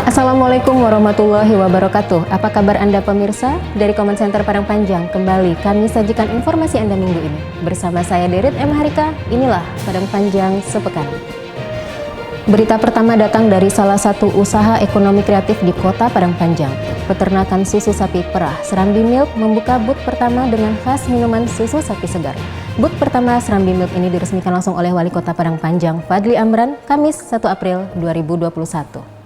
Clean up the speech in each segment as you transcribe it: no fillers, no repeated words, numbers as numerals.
Assalamualaikum warahmatullahi wabarakatuh. Apa kabar Anda pemirsa? Dari Comment Center Padang Panjang, kembali kami sajikan informasi Anda minggu ini. Bersama saya Derit M. Harika, inilah Padang Panjang Sepekan. Berita pertama datang dari salah satu usaha ekonomi kreatif di kota Padang Panjang. Peternakan susu sapi perah Serambi Milk membuka booth pertama dengan khas minuman susu sapi segar. Booth pertama Serambi Milk ini diresmikan langsung oleh Wali Kota Padang Panjang, Fadli Amran, Kamis 1 April 2021.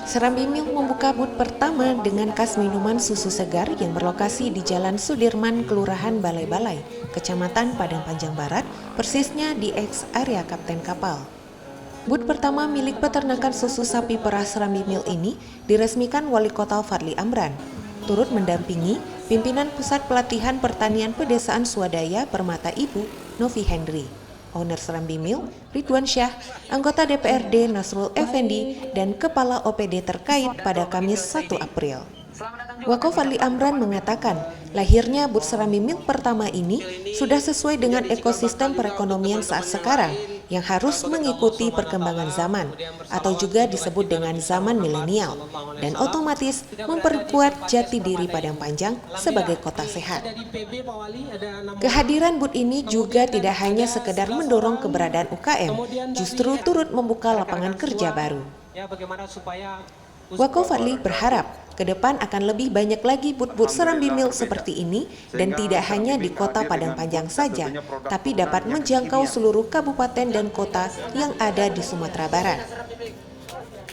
Serambi Milk membuka booth pertama dengan khas minuman susu segar yang berlokasi di Jalan Sudirman, Kelurahan Balai-Balai, Kecamatan Padang Panjang Barat, persisnya di X area Kapten Kapal. Booth pertama milik peternakan susu sapi perah Serambi Milk ini diresmikan Wali Kota Fadli Amran, turut mendampingi pimpinan Pusat Pelatihan Pertanian Pedesaan Swadaya Permata Ibu, Novi Hendri, owner Serambi Milk, Ridwan Syah, anggota DPRD Nasrul Effendi, dan Kepala OPD terkait pada Kamis 1 April. Wako Fadli Amran mengatakan, lahirnya booth Serambi Milk pertama ini sudah sesuai dengan ekosistem perekonomian saat sekarang yang harus mengikuti perkembangan zaman atau juga disebut dengan zaman milenial dan otomatis memperkuat jati diri Padang Panjang sebagai kota sehat. Kehadiran booth ini juga tidak hanya sekedar mendorong keberadaan UKM, justru turut membuka lapangan kerja baru. Wako Fadli berharap ke depan akan lebih banyak lagi booth-booth Serambi Milk seperti ini dan tidak hanya di kota Padang Panjang saja, tapi dapat menjangkau seluruh kabupaten dan kota yang ada di Sumatera Barat.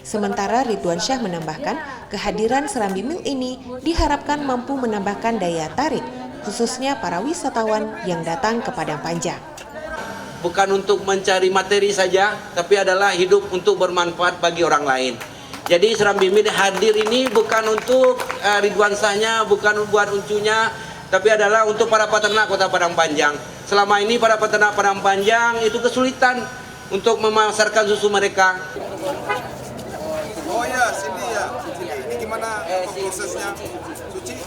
Sementara Ridwan Syah menambahkan, kehadiran Serambi Milk ini diharapkan mampu menambahkan daya tarik, khususnya para wisatawan yang datang ke Padang Panjang. Bukan untuk mencari materi saja, tapi adalah hidup untuk bermanfaat bagi orang lain. Jadi Serambi Milk hadir ini bukan untuk Ridwan Syahnya, bukan buat uncunya, tapi adalah untuk para peternak Kota Padang Panjang. Selama ini para peternak Padang Panjang itu kesulitan untuk memasarkan susu mereka. Oh ya, sini ya. Ini gimana prosesnya? Suci?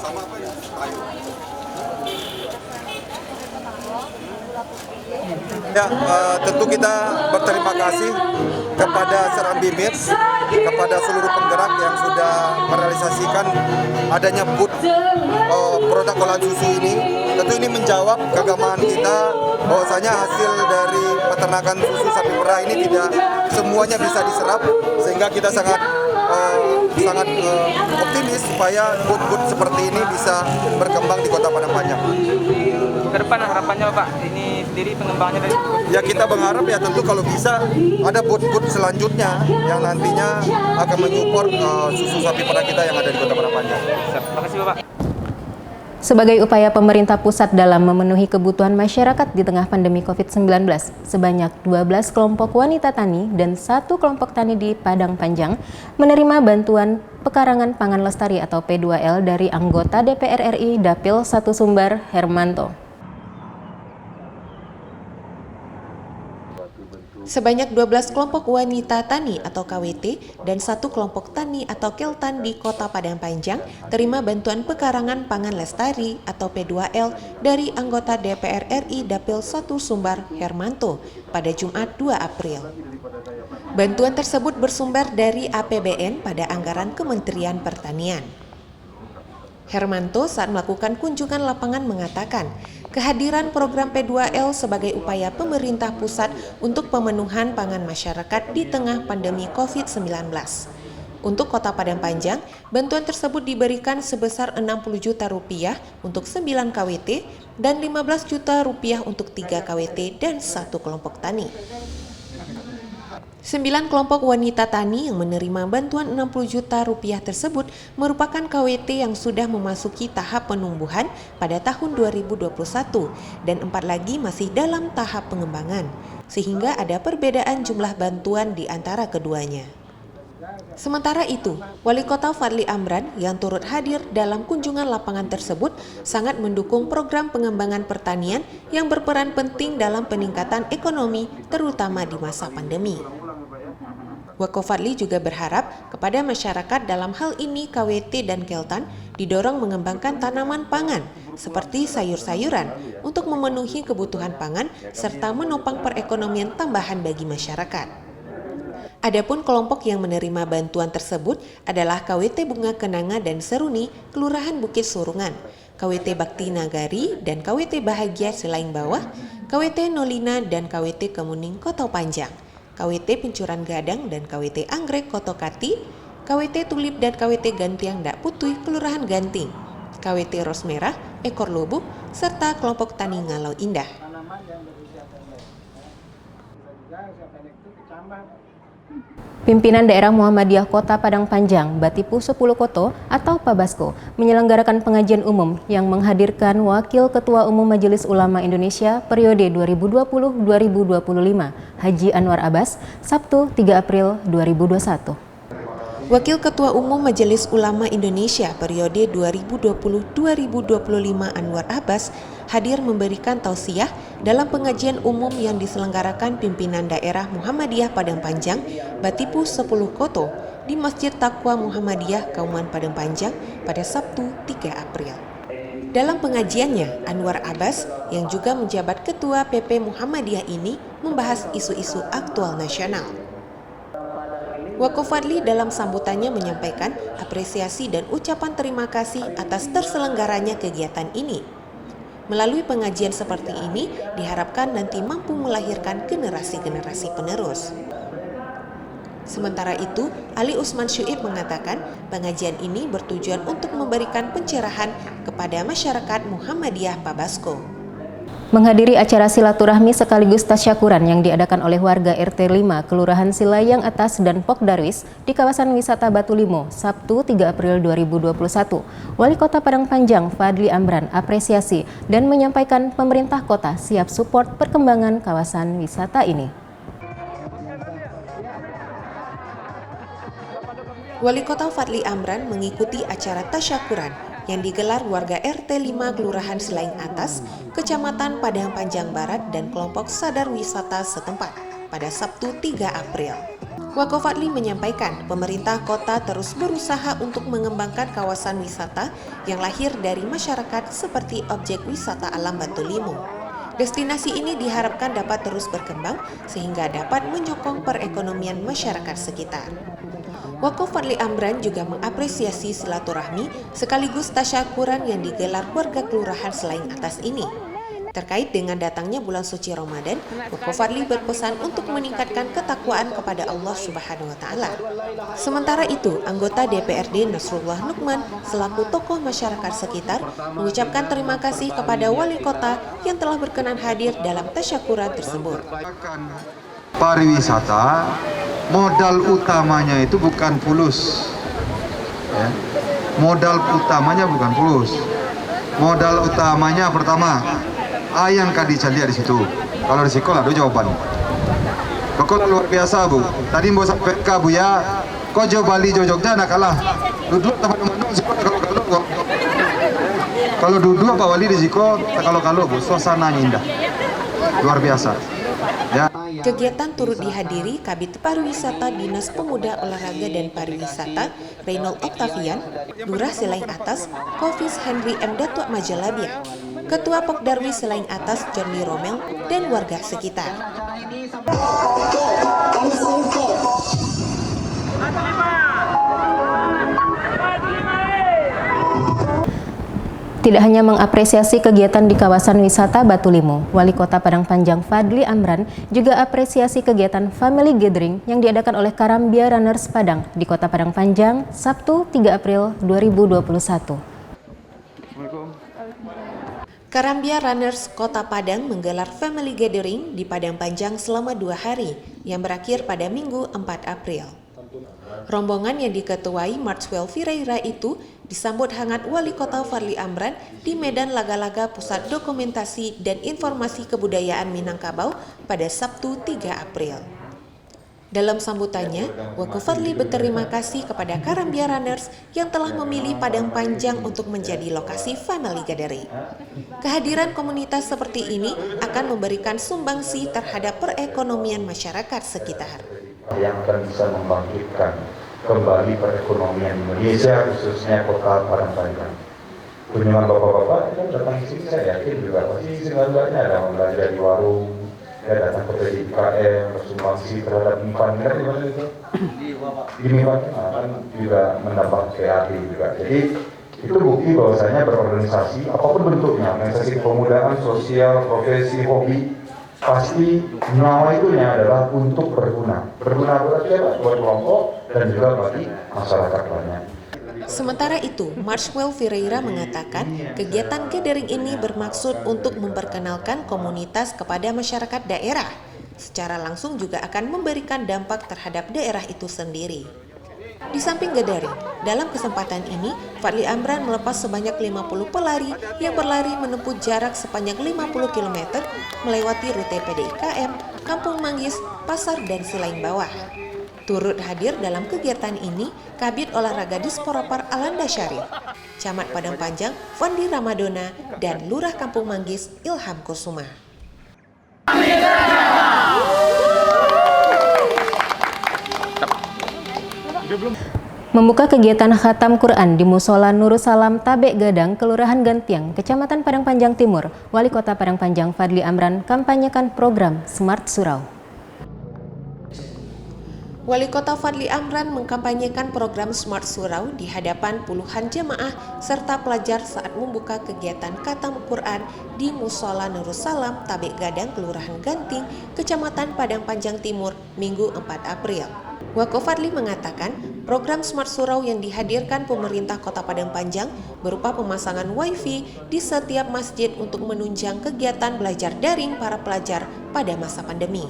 Sama apa ya? Ayo. Ya, tentu kita berterima kasih kepada Serambi Milk, kepada seluruh penggerak yang sudah merealisasikan adanya booth produk olahan susu ini. Tentu ini menjawab kegemaran kita bahwasanya hasil dari peternakan susu sapi perah ini tidak semuanya bisa diserap, sehingga kita sangat optimis supaya booth-booth seperti ini bisa berkembang di Kota Padang Panjang. Ke depan harapannya Pak, ini sendiri pengembangannya dari... Ya kita berharap ya tentu kalau bisa ada booth-booth selanjutnya yang nantinya akan menyupport susu sapi perah kita yang ada di Kota Padang Panjang. Terima kasih Bapak. Sebagai upaya pemerintah pusat dalam memenuhi kebutuhan masyarakat di tengah pandemi COVID-19, sebanyak 12 kelompok wanita tani dan 1 kelompok tani di Padang Panjang menerima bantuan pekarangan pangan lestari atau P2L dari anggota DPR RI Dapil 1 Sumbar, Hermanto. Sebanyak 12 kelompok wanita tani atau KWT dan 1 kelompok tani atau Keltan di Kota Padang Panjang terima bantuan pekarangan pangan lestari atau P2L dari anggota DPR RI Dapil 1 Sumbar Hermanto pada Jumat 2 April. Bantuan tersebut bersumber dari APBN pada anggaran Kementerian Pertanian. Hermanto saat melakukan kunjungan lapangan mengatakan, kehadiran program P2L sebagai upaya pemerintah pusat untuk pemenuhan pangan masyarakat di tengah pandemi COVID-19. Untuk Kota Padang Panjang, bantuan tersebut diberikan sebesar Rp60 juta untuk 9 KWT dan Rp15 juta untuk 3 KWT dan 1 kelompok tani. 9 kelompok wanita tani yang menerima bantuan Rp60 juta tersebut merupakan KWT yang sudah memasuki tahap penumbuhan pada tahun 2021 dan 4 lagi masih dalam tahap pengembangan, sehingga ada perbedaan jumlah bantuan di antara keduanya. Sementara itu, Wali Kota Fadli Amran yang turut hadir dalam kunjungan lapangan tersebut sangat mendukung program pengembangan pertanian yang berperan penting dalam peningkatan ekonomi terutama di masa pandemi. Wakofadli juga berharap kepada masyarakat dalam hal ini KWT dan Keltan didorong mengembangkan tanaman pangan seperti sayur-sayuran untuk memenuhi kebutuhan pangan serta menopang perekonomian tambahan bagi masyarakat. Adapun kelompok yang menerima bantuan tersebut adalah KWT Bunga Kenanga dan Seruni, Kelurahan Bukit Surungan, KWT Bakti Nagari dan KWT Bahagia Selaing Bawah, KWT Nolina dan KWT Kemuning Koto Panjang, KWT Pencuran Gadang dan KWT Anggrek Koto Kati, KWT Tulip dan KWT Gantiang Dak Putui Kelurahan Ganting, KWT Ros Merah, Ekor Lubuk, serta kelompok Tani Ngalau Indah. Pimpinan Daerah Muhammadiyah Kota Padang Panjang, Batipu 10 Koto atau Pabasko, menyelenggarakan pengajian umum yang menghadirkan Wakil Ketua Umum Majelis Ulama Indonesia periode 2020-2025, Haji Anwar Abbas, Sabtu 3 April 2021. Wakil Ketua Umum Majelis Ulama Indonesia periode 2020-2025 Anwar Abbas hadir memberikan tausiah dalam pengajian umum yang diselenggarakan pimpinan daerah Muhammadiyah Padang Panjang, Batipu 10 Koto di Masjid Taqwa Muhammadiyah Kauman Padang Panjang pada Sabtu 3 April. Dalam pengajiannya, Anwar Abbas yang juga menjabat Ketua PP Muhammadiyah ini membahas isu-isu aktual nasional. Wakofadli dalam sambutannya menyampaikan apresiasi dan ucapan terima kasih atas terselenggaranya kegiatan ini. Melalui pengajian seperti ini, diharapkan nanti mampu melahirkan generasi-generasi penerus. Sementara itu, Ali Usman Syuib mengatakan pengajian ini bertujuan untuk memberikan pencerahan kepada masyarakat Muhammadiyah Pabasko. Menghadiri acara silaturahmi sekaligus tasyakuran yang diadakan oleh warga RT 5 Kelurahan Silayang Atas dan Pok Darwis di kawasan wisata Batu Limo, Sabtu 3 April 2021. Wali Kota Padang Panjang Fadli Amran apresiasi dan menyampaikan pemerintah kota siap support perkembangan kawasan wisata ini. Wali Kota Fadli Amran mengikuti acara tasyakuran yang digelar warga RT 5 Kelurahan Silayang Atas, Kecamatan Padang Panjang Barat dan kelompok sadar wisata setempat pada Sabtu 3 April. Wakofadli menyampaikan pemerintah kota terus berusaha untuk mengembangkan kawasan wisata yang lahir dari masyarakat seperti objek wisata alam Batu Limo. Destinasi ini diharapkan dapat terus berkembang sehingga dapat menyokong perekonomian masyarakat sekitar. Wakofadli Amran juga mengapresiasi silaturahmi sekaligus tasyakuran yang digelar warga Kelurahan Silayang Atas ini. Terkait dengan datangnya bulan suci Ramadan, Wakofadli berpesan untuk meningkatkan ketakwaan kepada Allah Subhanahu wa Ta'ala. Sementara itu, anggota DPRD Nasrullah Nukman selaku tokoh masyarakat sekitar mengucapkan terima kasih kepada wali kota yang telah berkenan hadir dalam tasyakuran tersebut. Pariwisata modal utamanya itu bukan fulus, ya. Modal utamanya bukan fulus. Modal utamanya pertama ayang kadi calia di situ. Kalau di sekolah ada jawaban. Pokoknya luar biasa bu. Tadi mau sampai ke bu ya. Kojo Bali Jogja nak kalah. Duduk teman-teman kalau duduk Pak Wali di Ziko kalau bu suasananya indah. Luar biasa. Ya. Kegiatan turut dihadiri Kabid Pariwisata Dinas Pemuda Olahraga dan Pariwisata Reynold Octavian, Lurah Silayang Atas, Kofis Henry M. Datuk Majalabia, Ketua Pok Darwis Silayang Atas John Lee Romel, dan warga sekitar. Tidak hanya mengapresiasi kegiatan di kawasan wisata Batu Limo, Wali Kota Padang Panjang Fadli Amran juga apresiasi kegiatan Family Gathering yang diadakan oleh Karambia Runners Padang di Kota Padang Panjang, Sabtu 3 April 2021. Karambia Runners Kota Padang menggelar Family Gathering di Padang Panjang selama 2 hari yang berakhir pada Minggu 4 April. Rombongan yang diketuai Maxwell Vireira itu disambut hangat Wali Kota Fadli Amran di Medan Laga-Laga Pusat Dokumentasi dan Informasi Kebudayaan Minangkabau pada Sabtu 3 April. Dalam sambutannya, Wakofadli berterima kasih kepada Karambia Runners yang telah memilih Padang Panjang untuk menjadi lokasi Family Gathering. Kehadiran komunitas seperti ini akan memberikan sumbangsi terhadap perekonomian masyarakat sekitar. yang akan bisa membangkitkan kembali perekonomian Indonesia, khususnya kota Padang Panjang. Kunjungan bapak-bapak itu datang ke sini, saya yakin juga pasti sebenarnya ada belanja di warung, ya datang ke PDIKM, bersumbangsi terhadap MIPAN, kan di mana itu? Di MIPAN kan juga menambah PAD juga. Jadi itu bukti bahwasanya berorganisasi, apapun bentuknya, organisasi kepemudaan, sosial, profesi, hobi, pasti nyawa itunya adalah untuk berguna. Berguna berarti apa? Buat kelompok dan juga bagi masyarakat banyak. Sementara itu, Marshwell Ferreira mengatakan kegiatan gathering ini bermaksud untuk memperkenalkan komunitas kepada masyarakat daerah. Secara langsung juga akan memberikan dampak terhadap daerah itu sendiri. Di samping gathering, dalam kesempatan ini, Fadli Amran melepas sebanyak 50 pelari yang berlari menempuh jarak sepanjang 50 km melewati rute PDIKM, Kampung Manggis, Pasar, dan Silaing Bawah. Turut hadir dalam kegiatan ini Kabid Olahraga Disporapar Alanda Syarif, Camat Padang Panjang Fandi Ramadona, dan Lurah Kampung Manggis Ilham Kusuma. Membuka kegiatan khatam Quran di Musola Nurussalam Tabek Gadang, Kelurahan Gantiang, Kecamatan Padang Panjang Timur, Wali Kota Padang Panjang Fadli Amran kampanyekan program Smart Surau. Wali Kota Fadli Amran mengkampanyekan program Smart Surau di hadapan puluhan jemaah serta pelajar saat membuka kegiatan khatam Quran di Musola Nurussalam Tabek Gadang, Kelurahan Ganting, Kecamatan Padang Panjang Timur, Minggu 4 April. Wako Fadli mengatakan program Smart Surau yang dihadirkan pemerintah Kota Padang Panjang berupa pemasangan wifi di setiap masjid untuk menunjang kegiatan belajar daring para pelajar pada masa pandemi.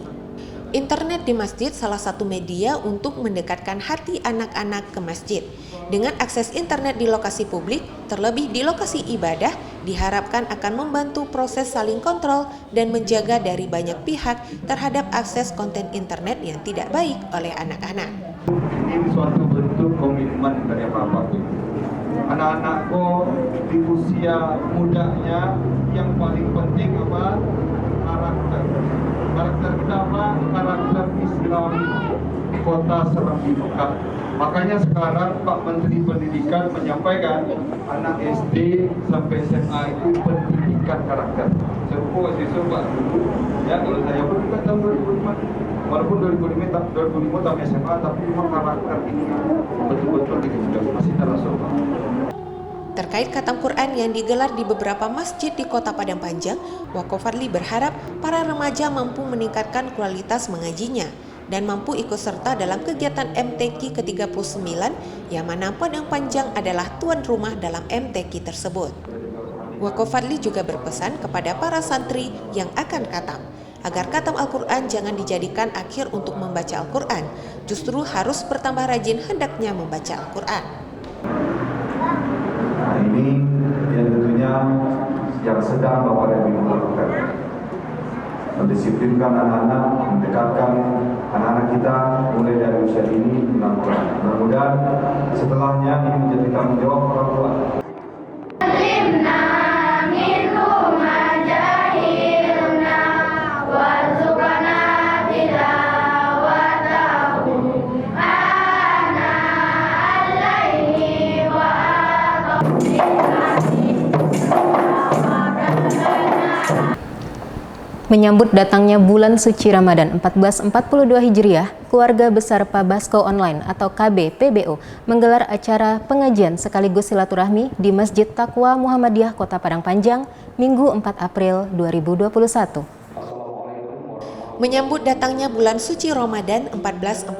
Internet di masjid salah satu media untuk mendekatkan hati anak-anak ke masjid. Dengan akses internet di lokasi publik, terlebih di lokasi ibadah, diharapkan akan membantu proses saling kontrol dan menjaga dari banyak pihak terhadap akses konten internet yang tidak baik oleh anak-anak. Ini suatu bentuk komitmen dari Bapak. Anak-anakku di usia mudanya yang paling penting apa? Karakter. Karakter kita apa? Karakter Islami Kota Serambi Mekah. Makanya sekarang Pak Menteri Pendidikan menyampaikan anak SD sampai SMA itu pendidikan karakter. Serupa waktu itu Pak dulu, ya kalau saya pun juga tahun 2005, walaupun 2005 tahun SMA, tapi memang karakter ini betul-betul masih terasa Pak. Terkait khatam Quran yang digelar di beberapa masjid di Kota Padang Panjang, Wako Fadli berharap para remaja mampu meningkatkan kualitas mengajinya dan mampu ikut serta dalam kegiatan MTQ ke-39 yang mana Padang Panjang adalah tuan rumah dalam MTQ tersebut. Wako Fadli juga berpesan kepada para santri yang akan khatam agar khatam Al-Quran jangan dijadikan akhir untuk membaca Al-Quran, justru harus bertambah rajin hendaknya membaca Al-Quran. Nah ini yang tentunya yang sedang Bapak dan Ibu lakukan. Mendisiplinkan anak-anak, mendekatkan anak-anak kita mulai dari usia ini dengan Quran. Mudah-mudahan setelahnya ini menjadi tanggung jawab orang tua. Menyambut datangnya bulan suci Ramadan 1442 Hijriah, Keluarga Besar Pabasko Online atau KBPBO menggelar acara pengajian sekaligus silaturahmi di Masjid Taqwa Muhammadiyah Kota Padang Panjang, Minggu 4 April 2021. Menyambut datangnya bulan suci Ramadan 1442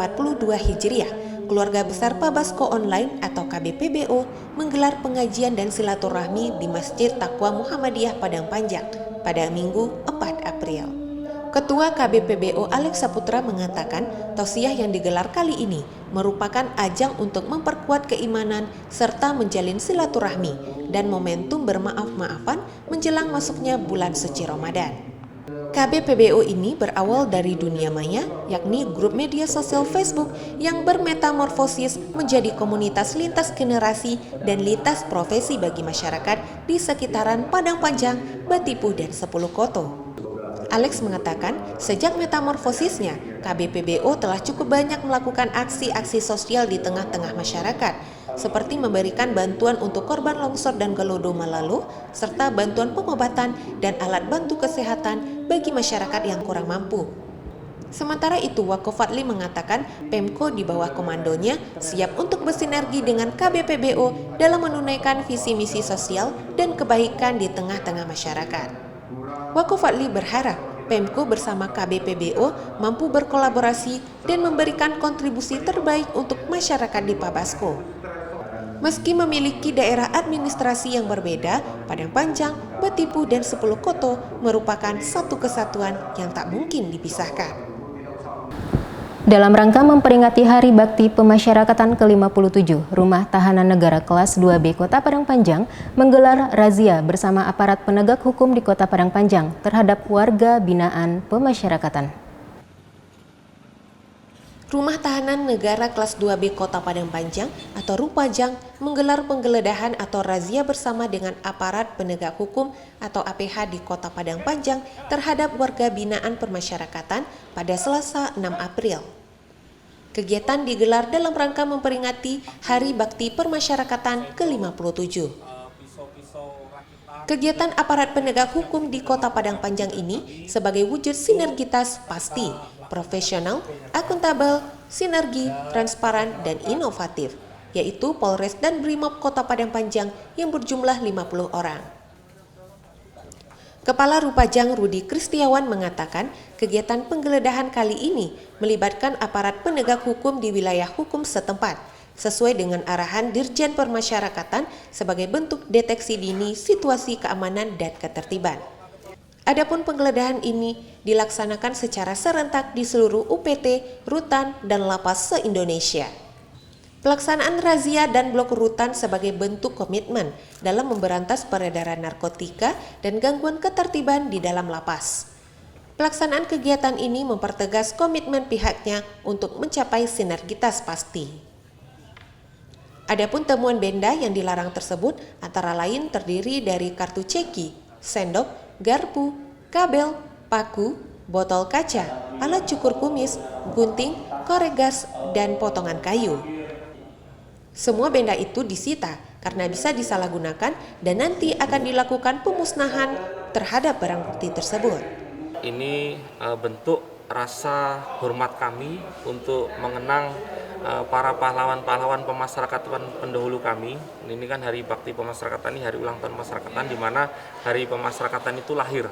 Hijriah, Keluarga Besar Pabasko Online atau KBPBO menggelar pengajian dan silaturahmi di Masjid Taqwa Muhammadiyah Padang Panjang pada Minggu 4 April. Ketua KBPBO Alex Saputra mengatakan tausiah yang digelar kali ini merupakan ajang untuk memperkuat keimanan serta menjalin silaturahmi dan momentum bermaaf-maafan menjelang masuknya bulan suci Ramadan. KBPBO ini berawal dari dunia maya, yakni grup media sosial Facebook yang bermetamorfosis menjadi komunitas lintas generasi dan lintas profesi bagi masyarakat di sekitaran Padang Panjang, Batipuh, dan 10 Koto. Alex mengatakan sejak metamorfosisnya, KBPBO telah cukup banyak melakukan aksi-aksi sosial di tengah-tengah masyarakat, seperti memberikan bantuan untuk korban longsor dan Gelodo Malalu, serta bantuan pengobatan dan alat bantu kesehatan bagi masyarakat yang kurang mampu. Sementara itu, Wako Fadli mengatakan Pemko di bawah komandonya siap untuk bersinergi dengan KBPBO dalam menunaikan visi misi sosial dan kebaikan di tengah-tengah masyarakat. Wako Fadli berharap Pemko bersama KBPBO mampu berkolaborasi dan memberikan kontribusi terbaik untuk masyarakat di Pabasko. Meski memiliki daerah administrasi yang berbeda, Padang Panjang, Betipu, dan 10 Koto merupakan satu kesatuan yang tak mungkin dipisahkan. Dalam rangka memperingati Hari Bakti Pemasyarakatan ke-57, Rumah Tahanan Negara Kelas 2B Kota Padang Panjang menggelar razia bersama aparat penegak hukum di Kota Padang Panjang terhadap warga binaan pemasyarakatan. Rumah Tahanan Negara Kelas 2B Kota Padang Panjang atau Rupajang menggelar penggeledahan atau razia bersama dengan aparat penegak hukum atau APH di Kota Padang Panjang terhadap warga binaan pemasyarakatan pada Selasa 6 April. Kegiatan digelar dalam rangka memperingati Hari Bakti Permasyarakatan ke-57. Kegiatan aparat penegak hukum di Kota Padang Panjang ini sebagai wujud sinergitas pasti, profesional, akuntabel, sinergi, transparan, dan inovatif, yaitu Polres dan Brimob Kota Padang Panjang yang berjumlah 50 orang. Kepala Rupajang Rudi Kristiawan mengatakan kegiatan penggeledahan kali ini melibatkan aparat penegak hukum di wilayah hukum setempat, sesuai dengan arahan Dirjen Permasyarakatan sebagai bentuk deteksi dini situasi keamanan dan ketertiban. Adapun penggeledahan ini dilaksanakan secara serentak di seluruh UPT, rutan, dan lapas se-Indonesia. Pelaksanaan razia dan blok rutan sebagai bentuk komitmen dalam memberantas peredaran narkotika dan gangguan ketertiban di dalam lapas. Pelaksanaan kegiatan ini mempertegas komitmen pihaknya untuk mencapai sinergitas pasti. Adapun temuan benda yang dilarang tersebut antara lain terdiri dari kartu ceki, sendok, garpu, kabel, paku, botol kaca, alat cukur kumis, gunting, korek gas, dan potongan kayu. Semua benda itu disita karena bisa disalahgunakan dan nanti akan dilakukan pemusnahan terhadap barang bukti tersebut. Ini bentuk rasa hormat kami untuk mengenang para pahlawan-pahlawan pemasyarakatan pendahulu kami. Ini kan Hari Bakti Pemasyarakatan, ini hari ulang tahun pemasyarakatan, di mana Hari Pemasyarakatan itu lahir.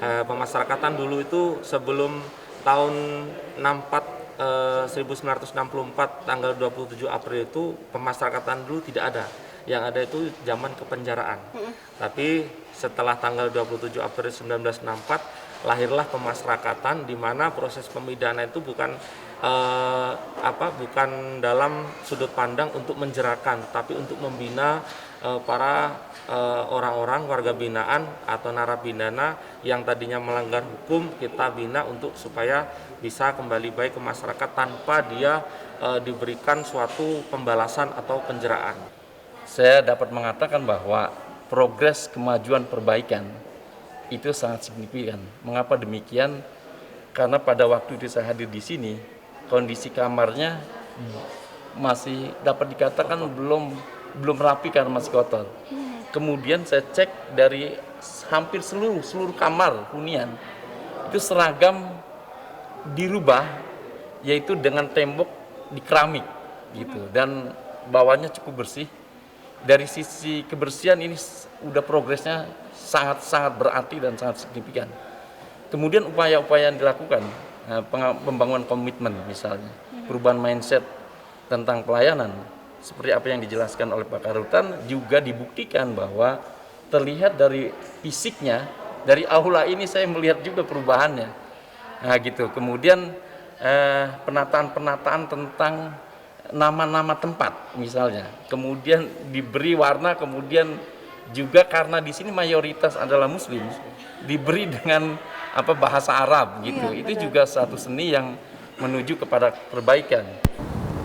Pemasyarakatan dulu itu sebelum tahun 1964 tanggal 27 April itu pemasyarakatan dulu tidak ada. Yang ada itu zaman kepenjaraan. Tapi setelah tanggal 27 April 1964 lahirlah pemasyarakatan, di mana proses pemidanaan itu bukan dalam sudut pandang untuk menjerakan, tapi untuk membina para orang-orang warga binaan atau narapidana yang tadinya melanggar hukum, kita bina untuk supaya bisa kembali baik ke masyarakat tanpa dia diberikan suatu pembalasan atau penjeraan. Saya dapat mengatakan bahwa progres kemajuan perbaikan itu sangat signifikan. Mengapa demikian? Karena pada waktu itu saya hadir di sini, kondisi kamarnya masih dapat dikatakan belum rapi karena masih kotor. Kemudian saya cek dari hampir seluruh kamar hunian itu seragam dirubah, yaitu dengan tembok di keramik gitu, dan bawahnya cukup bersih. Dari sisi kebersihan ini udah progresnya sangat berarti dan sangat signifikan. Kemudian upaya-upaya yang dilakukan, pembangunan komitmen misalnya, perubahan mindset tentang pelayanan, seperti apa yang dijelaskan oleh Pak Karutan, juga dibuktikan bahwa terlihat dari fisiknya, dari aula ini saya melihat juga perubahannya. Nah gitu. Kemudian penataan tentang nama-nama tempat misalnya, kemudian diberi warna, kemudian juga karena di sini mayoritas adalah Muslim, diberi dengan bahasa Arab gitu. Itu juga satu seni yang menuju kepada perbaikan.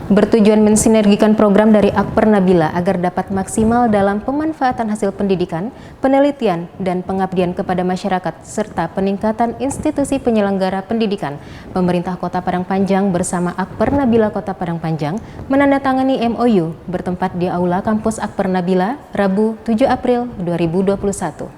bertujuan mensinergikan program dari Akper Nabila agar dapat maksimal dalam pemanfaatan hasil pendidikan, penelitian, dan pengabdian kepada masyarakat, serta peningkatan institusi penyelenggara pendidikan. Pemerintah Kota Padang Panjang bersama Akper Nabila Kota Padang Panjang menandatangani MOU bertempat di Aula Kampus Akper Nabila, Rabu 7 April 2021.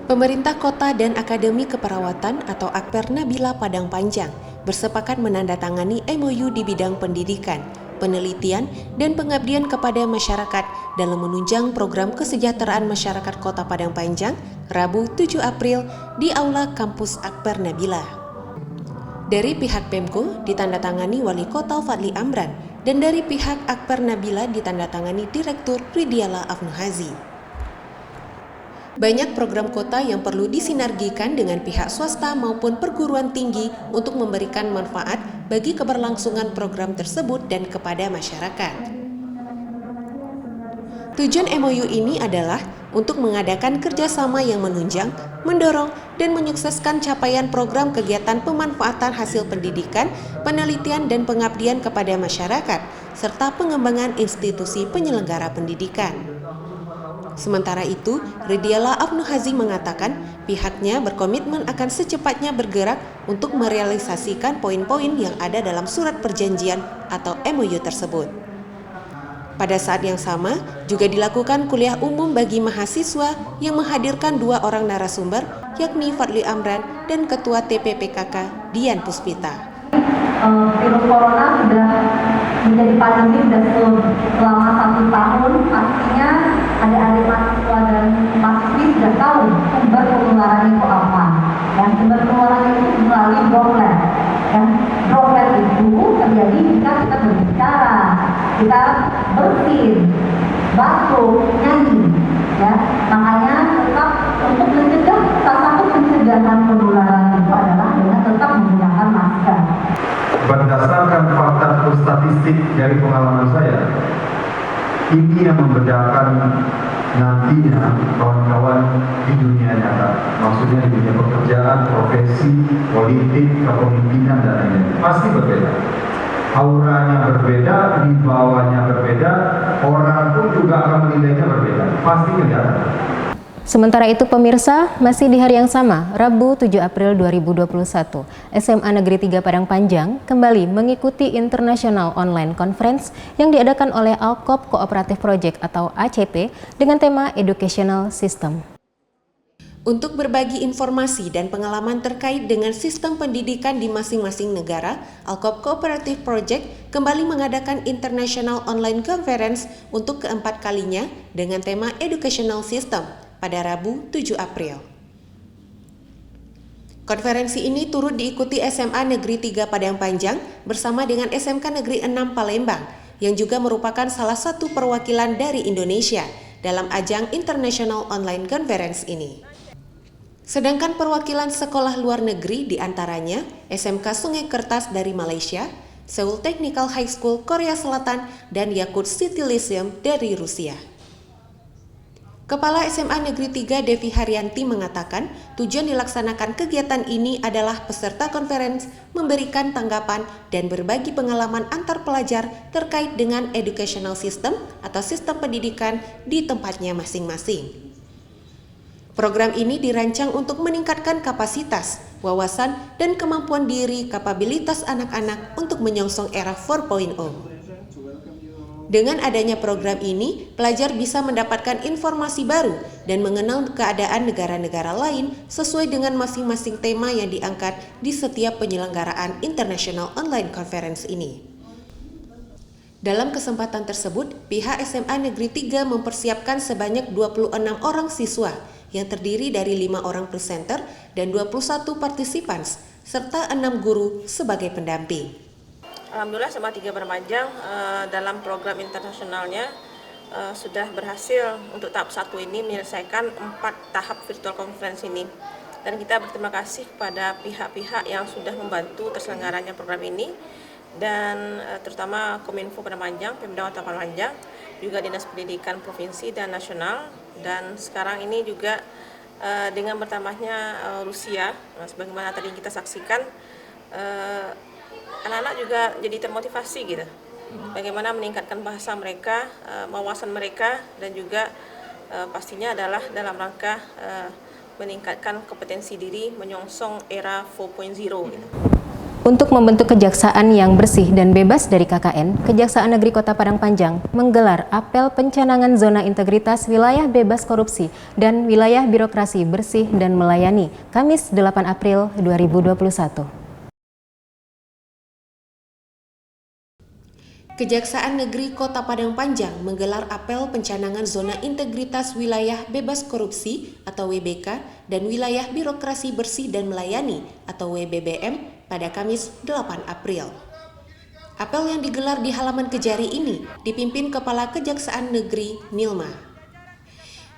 Pemerintah Kota dan Akademi Keperawatan atau Akper Nabila Padang Panjang bersepakat menandatangani MOU di bidang pendidikan, penelitian, dan pengabdian kepada masyarakat dalam menunjang program kesejahteraan masyarakat Kota Padang Panjang, Rabu 7 April di Aula Kampus Akper Nabila. Dari pihak Pemko ditandatangani Wali Kota Fadli Amran dan dari pihak Akper Nabila ditandatangani Direktur Ridiala Afnuhazi. Banyak program kota yang perlu disinergikan dengan pihak swasta maupun perguruan tinggi untuk memberikan manfaat bagi keberlangsungan program tersebut dan kepada masyarakat. Tujuan MOU ini adalah untuk mengadakan kerjasama yang menunjang, mendorong, dan menyukseskan capaian program kegiatan pemanfaatan hasil pendidikan, penelitian, dan pengabdian kepada masyarakat, serta pengembangan institusi penyelenggara pendidikan. Sementara itu, Ridiala Afnuhazi mengatakan pihaknya berkomitmen akan secepatnya bergerak untuk merealisasikan poin-poin yang ada dalam surat perjanjian atau MOU tersebut. Pada saat yang sama, juga dilakukan kuliah umum bagi mahasiswa yang menghadirkan 2 orang narasumber, yakni Fadli Amran dan Ketua TPPKK Dian Puspita. Virus corona sudah menjadi pandemi selama 1 tahun, artinya adik-adik mahasiswa dan mahasiswi sudah tahu sumber penularan itu apa. Dan sumber penularan itu melalui droplet. Dan droplet itu terjadi jika kita berbicara, kita bersin, batuk, nyanyi. Ya, makanya tetap untuk mencegah, salah satu pencegahan penularan itu adalah dengan tetap menggunakan masker. Berdasarkan fakta atau statistik dari pengalaman saya, ini yang membedakan nantinya kawan-kawan di dunia nyata, maksudnya di dunia pekerjaan, profesi, politik, kepemimpinan, dan lain-lain. Pasti berbeda. Auranya berbeda, wibawanya berbeda, orang pun juga akan menilainya berbeda. Pasti kelihatan. Sementara itu pemirsa, masih di hari yang sama, Rabu 7 April 2021, SMA Negeri 3 Padang Panjang kembali mengikuti International Online Conference yang diadakan oleh Alkop Cooperative Project atau ACP dengan tema Educational System. Untuk berbagi informasi dan pengalaman terkait dengan sistem pendidikan di masing-masing negara, Alkop Cooperative Project kembali mengadakan International Online Conference untuk keempat kalinya dengan tema Educational System pada Rabu 7 April. Konferensi ini turut diikuti SMA Negeri 3 Padang Panjang bersama dengan SMK Negeri 6 Palembang yang juga merupakan salah satu perwakilan dari Indonesia dalam ajang International Online Conference ini. Sedangkan perwakilan sekolah luar negeri diantaranya SMK Sungai Kertas dari Malaysia, Seoul Technical High School Korea Selatan, dan Yakut City Lyceum dari Rusia. Kepala SMA Negeri 3 Devi Haryanti mengatakan tujuan dilaksanakan kegiatan ini adalah peserta konferensi memberikan tanggapan dan berbagi pengalaman antar pelajar terkait dengan educational system atau sistem pendidikan di tempatnya masing-masing. Program ini dirancang untuk meningkatkan kapasitas, wawasan, dan kemampuan diri kapabilitas anak-anak untuk menyongsong era 4.0. Dengan adanya program ini, pelajar bisa mendapatkan informasi baru dan mengenal keadaan negara-negara lain sesuai dengan masing-masing tema yang diangkat di setiap penyelenggaraan International Online Conference ini. Dalam kesempatan tersebut, pihak SMA Negeri 3 mempersiapkan sebanyak 26 orang siswa yang terdiri dari 5 orang presenter dan 21 participants, serta 6 guru sebagai pendamping. Alhamdulillah SMA 3 Padang Panjang dalam program internasionalnya sudah berhasil untuk tahap 1 ini menyelesaikan 4 tahap virtual conference ini. Dan kita berterima kasih kepada pihak-pihak yang sudah membantu terselenggaranya program ini, dan terutama Kominfo Padang Panjang, Pemda Kota Padang Panjang, juga Dinas Pendidikan Provinsi dan Nasional, dan sekarang ini juga dengan bertambahnya Rusia, sebagaimana tadi kita saksikan, anak-anak juga jadi termotivasi gitu. Bagaimana meningkatkan bahasa mereka, wawasan mereka, dan juga pastinya adalah dalam rangka meningkatkan kompetensi diri menyongsong era 4.0 gitu. Untuk membentuk kejaksaan yang bersih dan bebas dari KKN, Kejaksaan Negeri Kota Padang Panjang menggelar apel pencanangan zona integritas wilayah bebas korupsi dan wilayah birokrasi bersih dan melayani, Kamis 8 April 2021. Kejaksaan Negeri Kota Padang Panjang menggelar apel pencanangan zona integritas wilayah bebas korupsi atau WBK dan wilayah birokrasi bersih dan melayani atau WBBM pada Kamis 8 April. Apel yang digelar di halaman Kejari ini dipimpin Kepala Kejaksaan Negeri Nilma.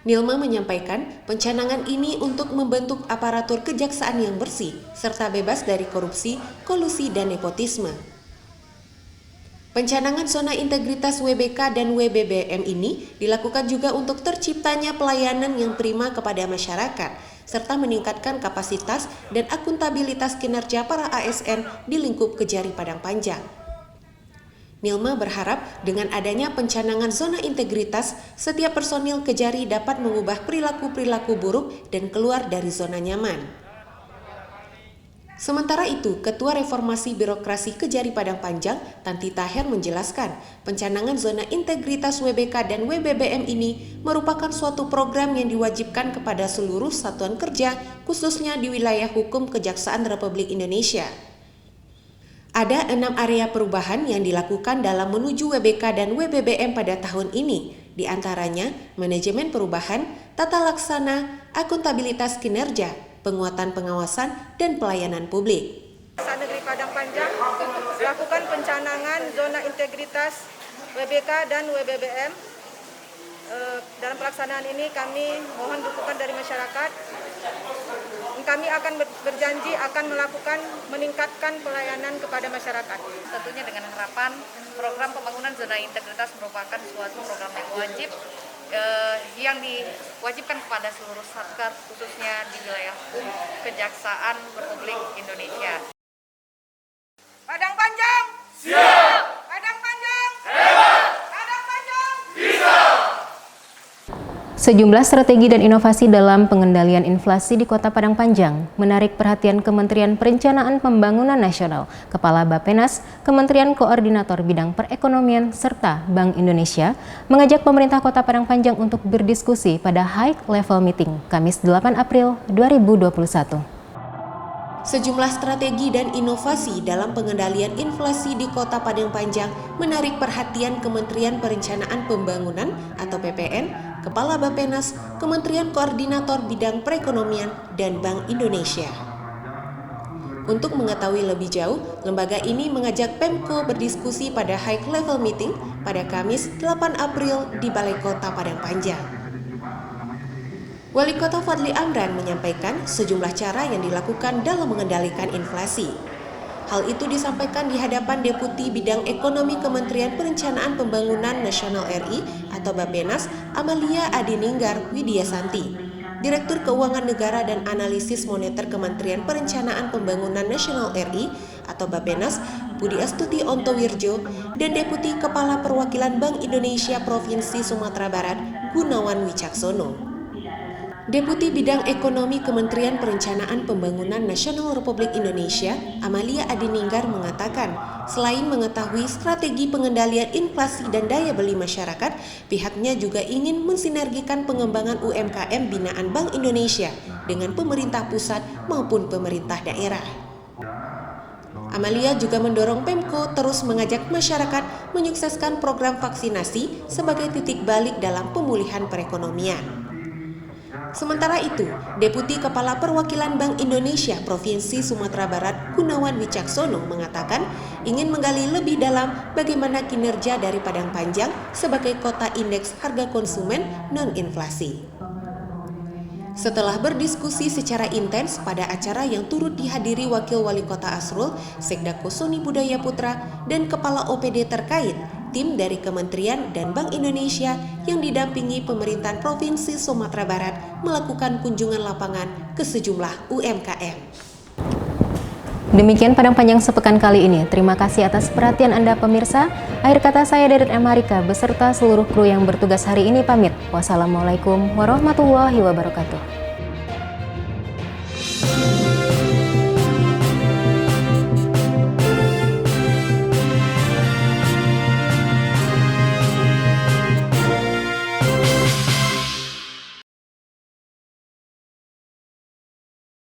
Nilma menyampaikan pencanangan ini untuk membentuk aparatur kejaksaan yang bersih serta bebas dari korupsi, kolusi, dan nepotisme. Pencanangan zona integritas WBK dan WBBM ini dilakukan juga untuk terciptanya pelayanan yang prima kepada masyarakat, serta meningkatkan kapasitas dan akuntabilitas kinerja para ASN di lingkup Kejari Padang Panjang. Nilma berharap dengan adanya pencanangan zona integritas, setiap personil Kejari dapat mengubah perilaku-perilaku buruk dan keluar dari zona nyaman. Sementara itu, Ketua Reformasi Birokrasi Kejari Padang Panjang, Tanti Taher menjelaskan, pencanangan zona integritas WBK dan WBBM ini merupakan suatu program yang diwajibkan kepada seluruh satuan kerja, khususnya di wilayah hukum Kejaksaan Republik Indonesia. Ada 6 area perubahan yang dilakukan dalam menuju WBK dan WBBM pada tahun ini, di antaranya manajemen perubahan, tata laksana, akuntabilitas kinerja, penguatan pengawasan, dan pelayanan publik. Kejaksaan Negeri Padang Panjang melakukan pencanangan zona integritas WBK dan WBBM. Dalam pelaksanaan ini kami mohon dukungan dari masyarakat. Kami akan berjanji akan meningkatkan pelayanan kepada masyarakat. Tentunya dengan harapan program pembangunan zona integritas merupakan suatu program yang wajib yang diwajibkan kepada seluruh satker khususnya di wilayah Kejaksaan Republik Indonesia. Padang Panjang siap. Padang Panjang hebat. Padang Panjang bisa. Sejumlah strategi dan inovasi dalam pengendalian inflasi di Kota Padang Panjang menarik perhatian Kementerian Perencanaan Pembangunan Nasional, Kepala Bappenas, Kementerian Koordinator Bidang Perekonomian, serta Bank Indonesia mengajak pemerintah Kota Padang Panjang untuk berdiskusi pada High Level Meeting Kamis 8 April 2021. Sejumlah strategi dan inovasi dalam pengendalian inflasi di Kota Padang Panjang menarik perhatian Kementerian Perencanaan Pembangunan atau PPN, Kepala Bappenas, Kementerian Koordinator Bidang Perekonomian, dan Bank Indonesia. Untuk mengetahui lebih jauh, lembaga ini mengajak Pemko berdiskusi pada High Level Meeting pada Kamis 8 April di Balai Kota Padang Panjang. Wali Kota Fadli Amran menyampaikan sejumlah cara yang dilakukan dalam mengendalikan inflasi. Hal itu disampaikan di hadapan Deputi Bidang Ekonomi Kementerian Perencanaan Pembangunan Nasional RI atau Bappenas, Amalia Adininggar Widyasanti, Direktur Keuangan Negara dan Analisis Moneter Kementerian Perencanaan Pembangunan Nasional RI atau Bappenas, Budi Astuti Ontowirjo, dan Deputi Kepala Perwakilan Bank Indonesia Provinsi Sumatera Barat, Gunawan Wicaksono. Deputi Bidang Ekonomi Kementerian Perencanaan Pembangunan Nasional Republik Indonesia, Amalia Adininggar mengatakan, selain mengetahui strategi pengendalian inflasi dan daya beli masyarakat, pihaknya juga ingin mensinergikan pengembangan UMKM binaan Bank Indonesia dengan pemerintah pusat maupun pemerintah daerah. Amalia juga mendorong Pemko terus mengajak masyarakat menyukseskan program vaksinasi sebagai titik balik dalam pemulihan perekonomian. Sementara itu, Deputi Kepala Perwakilan Bank Indonesia Provinsi Sumatera Barat, Gunawan Wicaksono mengatakan ingin menggali lebih dalam bagaimana kinerja dari Padang Panjang sebagai kota indeks harga konsumen non-inflasi. Setelah berdiskusi secara intens pada acara yang turut dihadiri Wakil Wali Kota Asrul, Sekdako Soni Budaya Putra, dan Kepala OPD terkait, tim dari Kementerian dan Bank Indonesia yang didampingi pemerintahan Provinsi Sumatera Barat melakukan kunjungan lapangan ke sejumlah UMKM. Demikian Padang Panjang sepekan kali ini. Terima kasih atas perhatian Anda pemirsa. Akhir kata saya Derit M. Harika beserta seluruh kru yang bertugas hari ini pamit. Wassalamualaikum warahmatullahi wabarakatuh.